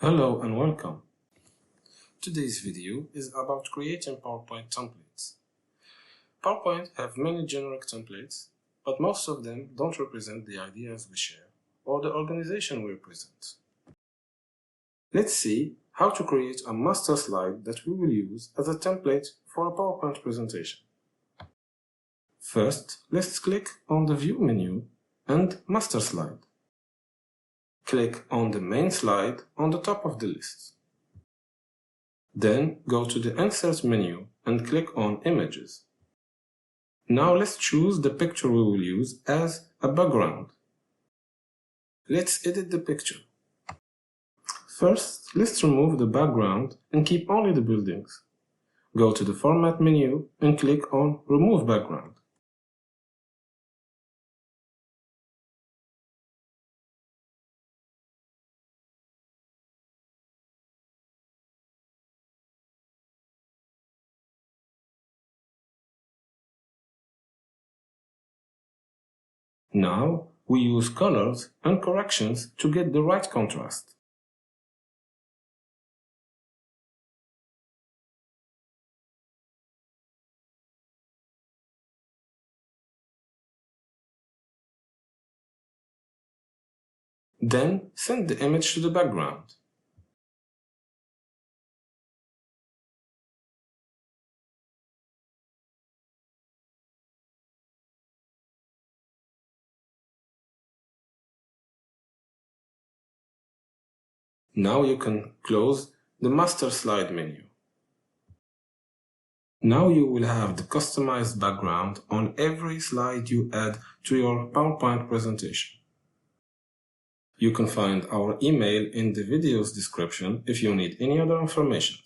Hello and welcome. Today's video is about creating PowerPoint templates. PowerPoint have many generic templates, but most of them don't represent the ideas we share or the organization we represent. Let's see how to create a master slide that we will use as a template for a PowerPoint presentation. First, let's click on the View menu and Master Slide. Click on the main slide on the top of the list. Then go to the Insert menu and click on Images. Now let's choose the picture we will use as a background. Let's edit the picture. First, let's remove the background and keep only the buildings. Go to the Format menu and click on Remove Background. Now, we use colors and corrections to get the right contrast. Then, send the image to the background. Now you can close the Master Slide menu. Now you will have the customized background on every slide you add to your PowerPoint presentation. You can find our email in the video's description if you need any other information.